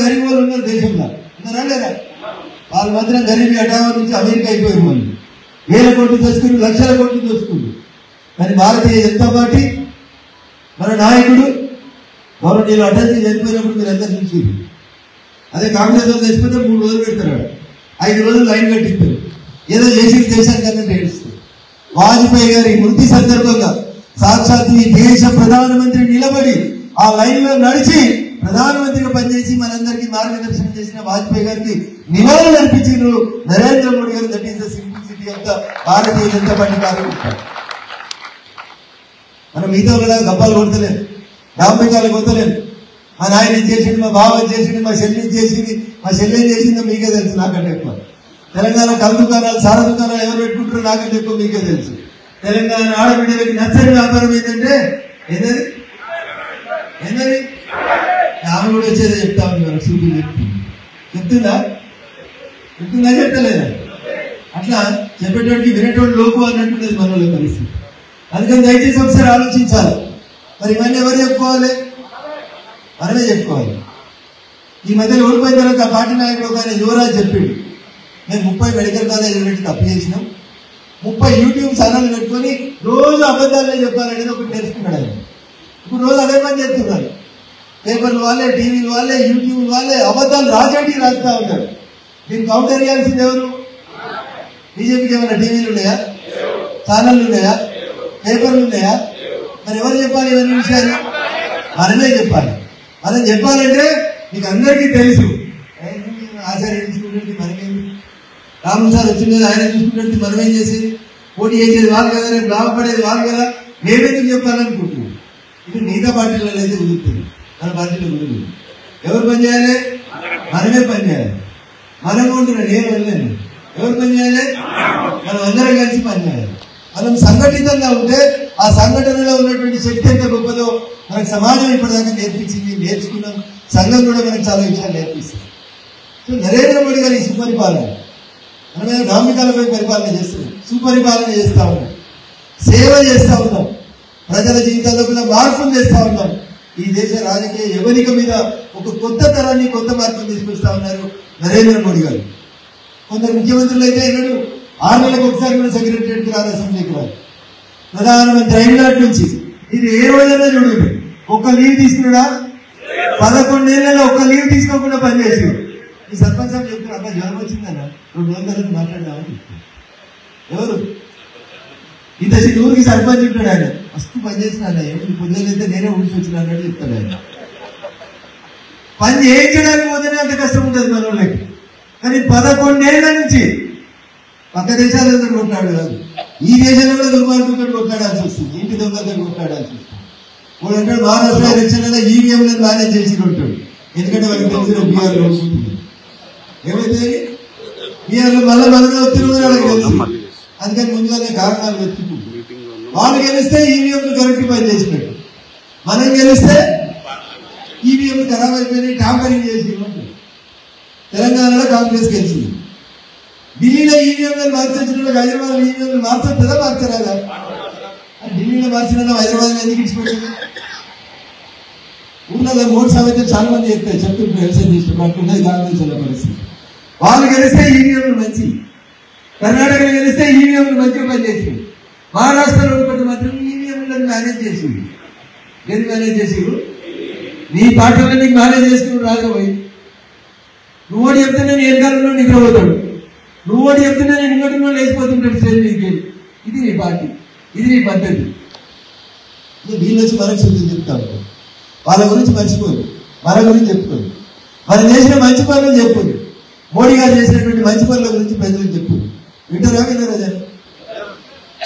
గరీబ్ వాళ్ళు ఉన్నారు దేశంలో, ఉన్నారా లేదా? వాళ్ళు మాత్రం గరీబీ హఠావా నుంచి అమెరికా అయిపోయారు. వాళ్ళు వేల కోట్లు దోచుకుని, లక్షల కోట్లు దోచుకుంటారు. కానీ భారతీయ జనతా పార్టీ మన నాయకుడు గవర్నమెంట్ అటెండ్ చనిపోయినప్పుడు మీరు అందరు చూసి, అదే కాంగ్రెస్ వాళ్ళు తెచ్చిపోతే 3 రోజులు పెడతారు, 5 రోజులు లైన్ కట్టిస్తారు, ఏదో చేసి దేశానికి అన్నట్టు ఏడుస్తారు. వాజ్పేయి గారి మృతి సందర్భంగా సాక్షాత్ ఈ దేశ ప్రధానమంత్రి నిలబడి ఆ లైన్ లో నడిచి ప్రధానమంత్రిగా పనిచేసి మనందరికీ మార్గదర్శనం చేసిన వాజ్పేయి గారికి నివాళులు అర్పించారు నరేంద్ర మోడీ గారు. That is the simplicity of the Bharatiya Janata party కార్యకర్త. మనం మిగతా కూడా గప్పాలు కొడతలేదు, డాంబికాలు కొడతలేదు. మా నాయన చేసింది, మా బావ చేసింది, మా చెల్లి చేసింది, మా చెల్లి చేసిందో మీకే తెలుసు, నాకంటే ఎక్కువ. తెలంగాణ కళ్ళు దుకాణాలు, సార దుకాణాలు ఎవరు పెట్టుకుంటారో నాకంటే ఎక్కువ మీకే తెలుసు. తెలంగాణ ఆడబిడ్డలకి నచ్చని వ్యాపారం ఏంటంటే ఏంటది ఆమె కూడా వచ్చేది చెప్తా ఉంది. సూపర్ చెప్తుందా చెప్తలేదా? అట్లా చెప్పేటోడికి వినేటోడు లోపు అన్నట్టున్నది మనలో పరిస్థితి. అందుకని దయచేసి ఒకసారి ఆలోచించాలి. మరి ఇవన్నీ ఎవరు చెప్పుకోవాలి? మనమే చెప్పుకోవాలి. ఈ మధ్యలో ఓడిపోయిన తర్వాత ఆ పార్టీ నాయకుడు ఒక ఆయన యువరాజ్ చెప్పాడు, మేము 30 మెడికల్ కాలేజీలు పెట్టి తప్పు చేసినాం, 30 యూట్యూబ్ ఛానల్ పెట్టుకొని రోజు అబద్ధాలే చెప్పాలనేది ఒకటి తెలుసుకున్నాడు ఆయన. ఇప్పుడు రోజు అదే పని చేస్తున్నారు. పేపర్లు వాళ్ళే, టీవీలు వాళ్ళే, యూట్యూబ్ వాళ్ళే అబద్ధాలు రాసేటి రాస్తా ఉంటారు. దీన్ని కౌంటర్ చేయాల్సింది ఎవరు? బీజేపీకి ఏమైనా టీవీలు ఉన్నాయా? ఛానళ్ళు ఉన్నాయా? పేపర్లు ఉన్నాయా? మరి ఎవరు చెప్పాలి ఇవన్నీ విషయాలు? మనమే చెప్పాలి. మనం చెప్పాలంటే మీకు అందరికీ తెలుసు, ఆచార్య చూసుకుంటే మనమేమి, రాము సార్ వచ్చింది ఆయన చూసుకుంటే మనమేం చేసేది, పోటీ చేసేది వాళ్ళు కదా, రేపు లాభపడేది వాళ్ళు కదా, మేమెందుకు చెప్పాలనుకుంటున్నాం. ఇది మిగతా పార్టీలలో అయితే కుదురుతుంది, మన పార్టీలో కుదురుతుంది. ఎవరు పని చేయాలి? మనమే పని చేయాలి. మనం ఉంటున్నాం, నేను వెళ్ళాను. ఎవరు పని చేయాలి? మనం అందరం కలిసి పని చేయాలి. మనం సంఘటితంగా ఉంటే ఆ సంఘటనలో ఉన్నటువంటి శక్తి ఎంత గొప్పదో మనకు సమాజం ఇప్పటిదాకా నేర్పించింది, నేర్చుకున్నాం. సంఘం కూడా మనకు చాలా విషయాలు నేర్పిస్తుంది. సో నరేంద్ర మోడీ గారి ఈ సుపరిపాలన, మనమే డాంబికాలపై పరిపాలన చేస్తున్నాం, సుపరిపాలన చేస్తూ ఉన్నాం, సేవ చేస్తూ ఉన్నాం, ప్రజల జీవితాల్లో కూడా మార్పులు చేస్తూ ఉన్నాం. ఈ దేశ రాజకీయ యవనిక మీద ఒక కొత్త తరాన్ని, కొత్త మార్పులు తీసుకొస్తా ఉన్నారు నరేంద్ర మోడీ గారు. కొందరు ముఖ్యమంత్రులు అయితే ఎన్నడూ 6 నెలలకు ఒకసారి కూడా సెక్రటరియట్కి రాదు, అసెంబ్లీకి రాదు. ప్రధానమంత్రి అయినాటి నుంచి ఇది ఏ రోజైనా చూడండి, ఒక్క లీవ్ తీసుకున్నాడా? 11 ఏళ్లలో ఒక్క లీవ్ తీసుకోకుండా పనిచేసి ఈ సర్పంచ్ సార్ చెప్తున్నారు, అక్కడ జ్వరం వచ్చిందన్న 2 రోజుల తర్వాత మాట్లాడదామని చెప్తారు. ఎవరు? ఇంత ఊరికి సర్పంచ్ ఉంటాడు ఆయన, ఫస్ట్ పని చేసిన ఏమి పొద్దునైతే నేనే ఊరికి వచ్చిన అన్నట్టు చెప్తాడు ఆయన. పని చేయించడానికి పోతేనే అంత కష్టం ఉంటుంది మన వాళ్ళకి. కానీ 11 ఏళ్ల నుంచి పక్క దేశాలతో కొట్లాడు కాదు, ఈ దేశంలో కూడా దుర్మార్గులతో కొట్లాడాల్సి వస్తుంది, ఇంటి దొంగలతో కొట్లాడాల్సి వస్తుంది. వాడు అంటాడు మహారాష్ట్ర ఎలక్షన్లలో ఈవీఎంలను మేనేజ్ చేసి ఉంటాడు, ఎందుకంటే వాళ్ళకి తెలిసిన బీఆర్లో ఏమైతే బీఆర్లో మళ్ళీ మనమే తిరుగుతున్న వాళ్ళకి తెలుసు. అందుకని ముందుగానే కారణాలు వెతుకుంటుంది. వాళ్ళు గెలిస్తే ఈవీఎంలు కరెక్ట్ పని చేసినట్టు, మనం గెలిస్తే ఈవీఎంలు ఖరాబ్ అయిపోయినాయి, టాంపరింగ్ చేసి. తెలంగాణలో కాంగ్రెస్ గెలిచింది, ఢిల్లీలో ఈవీఎంలను మార్చొచ్చిన హైదరాబాద్ ఈవీఎంలు మార్చొస్తుందా మార్చరాదా? ఢిల్లీలో మార్చిన హైదరాబాద్ ఎందుకు ఇచ్చిపోయింది? ఊళ్ళో మోడీ సామెత చాలా మంది చెప్తుంటారు, వ్యవసాయం చేసినప్పుడు కాంగ్రెస్ పరిస్థితి. వాళ్ళు గెలిస్తే ఈవీఎంలు మంచి, కర్ణాటకలో గెలిస్తే ఈవీఎంలు మంచిగా పనిచేసింది, మహారాష్ట్రలో ఒకటి మాత్రం ఈవీఎంలను మేనేజ్ చేసింది. ఎందుకు మేనేజ్ చేసిండు? నీ పార్టీలో నీకు మేనేజ్ చేసుకుని రాకపోయి, నువ్వు ఒకటి చెప్తే నేను ఎన్నికల్లో నిద్రపోతాడు, నువ్వు ఒకటి చెప్తున్నా నేను ఇంకోటిలో లేచిపోతుంటాడు స్టేజ్ మీదకి. ఇది నీ పార్టీ, ఇది నీ పద్ధతి. వీళ్ళు వచ్చి మనకు శుద్ధి చెప్తా ఉంటారు, వాళ్ళ గురించి మర్చిపోదు, మన గురించి చెప్పుకోదు, మనం చేసిన మంచి పనులు చెప్పుదు, మోడీ గారు చేసినటువంటి మంచి పనుల గురించి ప్రజలకు చెప్పుదు. వింటారా జనం?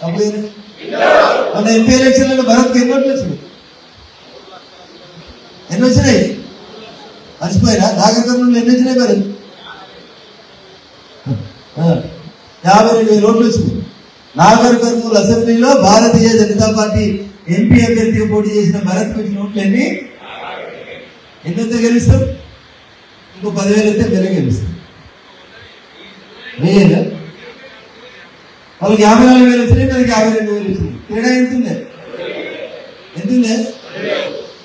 అప్పుడు మన ఎంపీ ఎలక్షన్లలో భరత్కి ఎన్ని ఓట్లు వచ్చినాయి? ఎన్ని వచ్చినాయి మర్చిపోయినా? నాగర్ కర్నూలు ఎన్ని వచ్చినాయి? భరత్ 52,000 ఓట్లు వచ్చింది. నాగర్ కర్నూలు అసెంబ్లీలో భారతీయ జనతా పార్టీ ఎంపీ అభ్యర్థిగా పోటీ చేసిన భరత్ వచ్చిన ఓట్లు ఎన్నైతే గెలుస్తాం? ఇంకో 10,000 అయితే మెరుగు గెలుస్తాం. వేయదా? వాళ్ళకి 54,000 వచ్చినాయి, మనకి 52,000 వచ్చినాయి. తేడా ఎంతుందే? ఎంతుందే?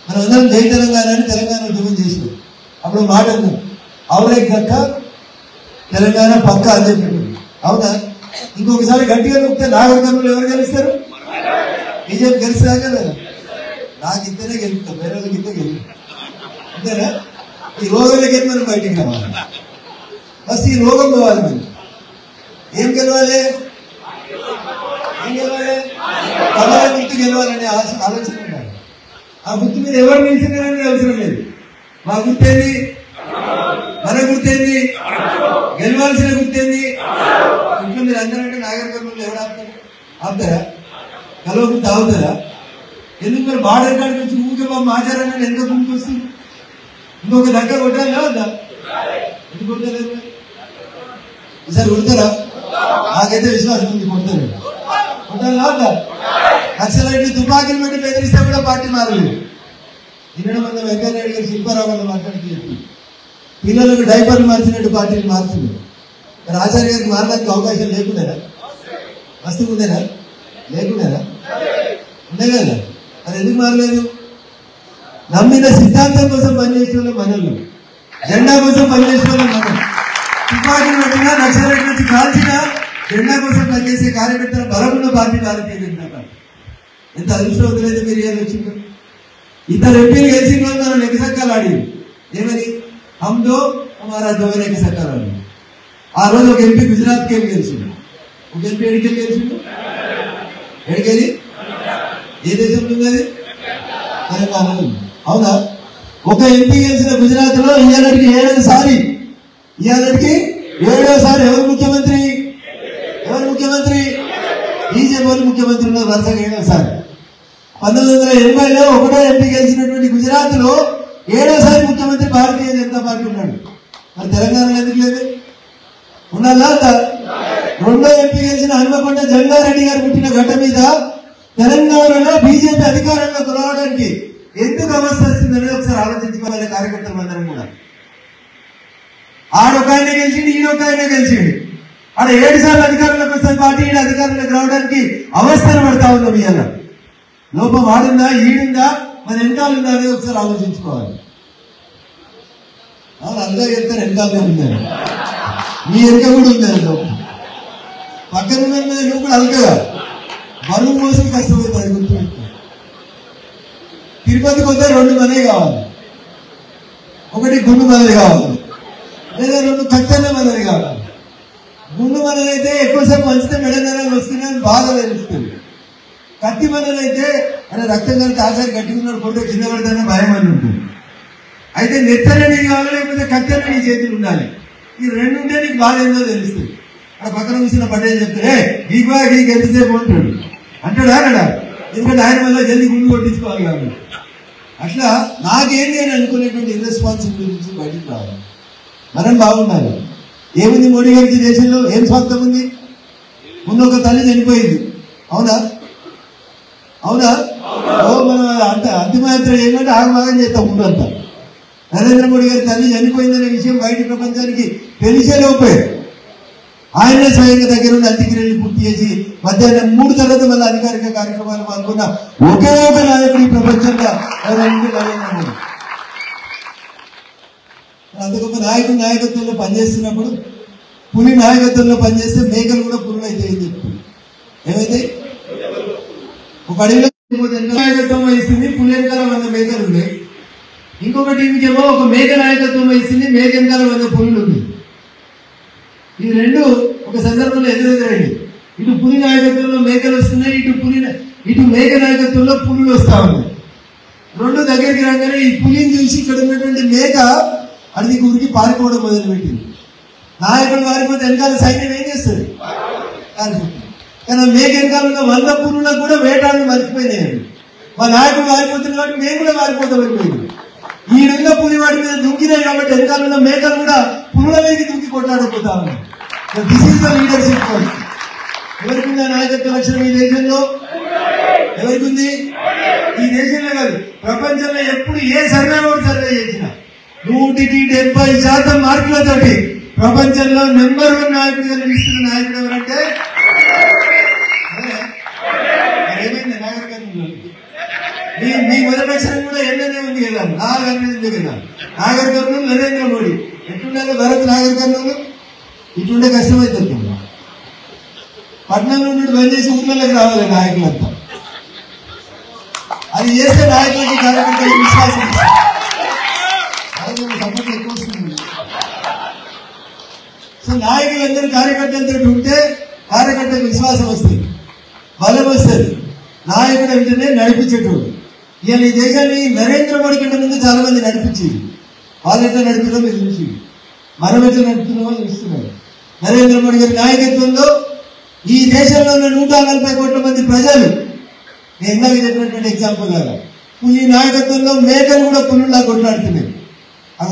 మనం అందరం జై తెలంగాణ అని తెలంగాణ ఉద్యమం చేసినాం. అప్పుడు ఇప్పుడు మాట అవునే దక్క తెలంగాణ పక్క అని చెప్పి అవునా? ఇంకొకసారి గట్టిగా నొక్కితే నాగర్ కర్నూలు ఎవరు గెలుస్తారు? బీజేపీ గెలుస్తా కదా? నాకు ఇంతనే గెలుపుతాం, వేరే వాళ్ళకి ఇంత గెలుపుతాం అంతేనా? ఈ రోగంలోకి వెళ్ళి మనం బయటికి రావాలి. ఫస్ట్ ఈ రోగం పోవాలి. మనం ఏం గెలవాలి? ఏం గెలవాలి? కమల గుర్తు గెలవాలనే ఆలోచన ఉండాలి. ఆ గుర్తు మీద ఎవరు నిలిచినారనే అవసరం లేదు. మా గుర్తేంది? మన గుర్తేంది? గెలవాల్సిన గుర్తేంది? ఇంట్లో మీరు అందరంటే నాగర్ కర్నూలు ఎవరు ఆపుతారు? ఆపుతారా? కలవ గుర్తు ఆగుతారా? ఎందుకు మరి బార్డర్ కాడికి వచ్చి ఊరికే మా ఆచారాన్ని ఎంత గుర్తు వస్తుంది? ఇంకొక దగ్గర కొట్టాలి వద్దా? ఎందుకు కొట్టలేదు? ఈసారి కొడతారా? నాకైతే విశ్వాసం ఉంది, కొడతారు. కొట్టాలి వద్దా? నక్సలైట్లు తుపాకీలు పెట్టి బెదిరిస్తే కూడా పార్టీ మారలేదు. నిన్న మన వెంకయ్యనాయుడు గారు శిల్పారావు గారు మాట్లాడుతూ చెప్పి పిల్లలకు డైపర్లు మార్చినట్టు పార్టీలు మారుతుంది. మరి ఆచార్య గారికి మారడానికి అవకాశం లేకుండారా? వస్తువు ఉండేనా? లేకుండారా? ఉండే కదా? అది ఎందుకు మారలేదు? నమ్మిన సిద్ధాంతం కోసం పనిచేసిన మనల్ని, జెండా కోసం పనిచేసిన మనం, తుపాకీలు పెట్టినా నక్సలైట్ నుంచి కాల్చినా జెండా కోసం పనిచేసే కార్యకర్తల బలమున్న పార్టీ భారతీయ జనతా పార్టీ. ఎంత అదృష్టవంతులైతే మీరు ఏం వచ్చిందో. ఇద్దరు ఎంపీలు గెలిచిన రోజు మనం ఎగసక్కాలు ఆడింది. ఏమని? హమ్దో హమారా దోగన ఎగసక్కాలు ఆడి. ఆ రోజు ఒక ఎంపీ గుజరాత్కి ఏం గెలిచిండు, ఒక ఎంపీ ఎడికెళ్ళి గెలిచిండు. ఎడికెళ్ళి ఏ దేశంలో ఉన్నది? తెలంగాణ. అవునా? ఒక ఎంపీ గెలిచిన గుజరాత్ లో ఇవాళకి 7వ సారి ఎవరు ముఖ్యమంత్రి? బీజేపీ వాళ్ళు ముఖ్యమంత్రి ఉన్నారు వరుసగా 7వ సారి. 1980లో ఒకటో ఎంపీ గెలిచినటువంటి గుజరాత్ లో 7వ సారి ముఖ్యమంత్రి భారతీయ జనతా పార్టీ ఉన్నాడు. మరి తెలంగాణలో ఎందుకు లేదు? ఉండాలా? రెండో ఎంపీ గెలిచిన హనుమకొండ జంగారెడ్డి గారు పుట్టిన గడ్డ మీద తెలంగాణలో బీజేపీ అధికారంలోకి రావడానికి ఎందుకు అవస్థ వస్తుందని ఒకసారి ఆలోచించుకోవాలి కార్యకర్తలు అందరం కూడా. ఆడొక ఆయన గెలిచింది, ఈడొక ఆయన గెలిచింది. ఆడ 7 సార్లు అధికారంలోకి వస్తుంది పార్టీ, ఈడ అధికారంలోకి రావడానికి అవస్థను పడతా ఉన్నాం. ఇవాళ లోపం ఆడుందా, ఈడుందా, మన వెనకాలుందా అనేది ఒకసారి ఆలోచించుకోవాలి. అందరూ చెప్తారు వెనకాలనే ఉందని, మీ వెనుక కూడా ఉందని. లోపం పక్కన ఉన్న నువ్వు కూడా అలకగా బరువు మోసం కష్టమవుతుంది. గుర్తుపెట్టుకో. తిరుపతికి వస్తే 2 మనవి కావాలి, ఒకటి గుండు మనది కావాలి, లేదా 2 కచ్చన్న మనది కావాలి. గుండు మనదైతే ఎక్కువసేపు మంచితే మెడనరాలు వస్తున్నాయని బాగా తెలుస్తుంది. కత్తి మనదైతే అంటే రక్తం కలిసి ఆచారి గట్టికున్నాడు కొడితే కింద పడతానే భయం అని ఉంటుంది. అయితే నెత్తనని కావాలి, లేకపోతే కత్తెన నీ చేతులు ఉండాలి. ఈ 2 ఉంటే నీకు బాధ ఏందో తెలుస్తుంది. అక్కడ పక్కన కూర్చున్న పటేల్ చెప్తే గీక్ ఎంతసేపు ఉంటాడు అంటాడా అన్నాడా? ఎందుకంటే ఆయన వల్ల జల్దీ గుండు కొట్టించుకోవాలి కాబట్టి. అట్లా నాకేంటి అని అనుకునేటువంటి ఇర్రెస్పాన్సిబిలిటీ నుంచి బయటికి రావాలి. మనం బాగుండాలి. ఏముంది మోడీ గారికి దేశంలో? ఏం స్వార్థం ఉంది? ముందు ఒక తల్లి చనిపోయింది, అవునా? మనం అంతిమయాత్ర ఏమంటే ఆగమాగం చేస్తాం ముందంతా. నరేంద్ర మోడీ గారి తల్లి చనిపోయిందనే విషయం బయట ప్రపంచానికి తెలిసేలోపే ఆయనే స్వయంగా దగ్గర ఉండి అంత్యక్రియలు పూర్తి చేసి మధ్యాహ్నం 3 తర్వాత మళ్ళీ అధికారిక కార్యక్రమాలు పాల్గొన్న ఒకే ఒక నాయకుడు ఈ ప్రపంచంగా నరేంద్ర మోడీ. అంత గొప్ప నాయకుడు నాయకత్వంలో పనిచేస్తున్నప్పుడు, పులి నాయకత్వంలో పనిచేస్తే మేకలు కూడా పులులు అయితే ఏం చెప్తుంది? ఏమైతే ఒక అడవిలో నాయకత్వం వహిస్తుంది, పులి వెనకాల 100 మేకలు ఉన్నాయి. ఇంకొక టీంకేమో ఒక మేక నాయకత్వం వహిస్తుంది, మేక వెనకాల 100 పులులు ఉన్నాయి. ఈ 2 ఒక సందర్భంలో ఎదురెదురైంది. ఇటు పులి నాయకత్వంలో మేకలు వస్తున్నాయి, ఇటు మేక నాయకత్వంలో పులులు వస్తా ఉన్నాయి. 2 దగ్గరికి రాగానే ఈ పులిని చూసి ఇక్కడ ఉన్నటువంటి మేక అది ఊరికి పారిపోవడం మొదలుపెట్టింది. నాయకుడు పారిపోతే వెనకాల సైన్యం ఏం చేస్తుంది? పారిపోతుంది. కానీ మేక వెనకాల ఉన్న 100 పులులకు కూడా వేటాడని మర్చిపోయినాయండి. మా నాయకుడు పారిపోతుంది కాబట్టి మేము కూడా పారిపోతామైపోయింది. ఈ 2 పులి వాటి మీద దుంకినాయి కాబట్టి వెనకాల ఉన్న మేకలు కూడా పులుల మీద దుంకి కొట్లాడకపోతా ఉన్నాయి. This is the leadership point. ఎవరికి ఉంది నాయకత్వ లక్షణం ఈ దేశంలో? ఎవరికి ఉంది? ఈ దేశంలో కాదు, ప్రపంచంలో ఎప్పుడు ఏ సర్వే చేసినా 100కి 70% మార్కులతోటి ప్రపంచంలో నెంబర్ 1 నాయకుడిగా నిలుస్తున్న నాయకుడు ఎవరంటే ఏమైంది? నాగరికత మీ మొదటి అక్షరం కూడా ఎన్ననే ఉంది. ముందుకు వెళ్ళాలి. నాగరికత వెళ్ళాలి. నాగర్ కర్నూలు నరేంద్ర మోడీ ఎట్లుండాలి? భరత్ నాగర్ కర్నూలు ఇటుండే కష్టమైతుంది. పట్నం నుండి బంద్ చేసి ఊళ్ళలోకి రావాలి నాయకులంతా. అది చేస్తే నాయకులకి కార్యకర్తలకు విశ్వాసం సపోర్ట్ ఎక్కువ వస్తుంది. సో నాయకులందరూ కార్యకర్తలతో ఉంటే కార్యకర్తలకు విశ్వాసం వస్తుంది, బలం వస్తుంది. నాయకుడు వెంటనే నడిపించేటోడు. ఇవాళ ఈ దేశాన్ని నరేంద్ర మోడీ కంటే ముందు చాలా మంది నడిపించేది. వాళ్ళు ఎట్లా నడిపిందో మీరు చూసి, మనం ఎట్లా నడుపుతున్నామో చూస్తున్నారు. నరేంద్ర మోడీ గారి నాయకత్వంలో ఈ దేశంలో ఉన్న 140 కోట్ల మంది ప్రజలు, నేను ఇందాక చెప్పినటువంటి ఎగ్జాంపుల్ కదా, ఈ నాయకత్వంలో మేకలు కూడా పులుల్లా కొట్లాడుతున్నాయి. అది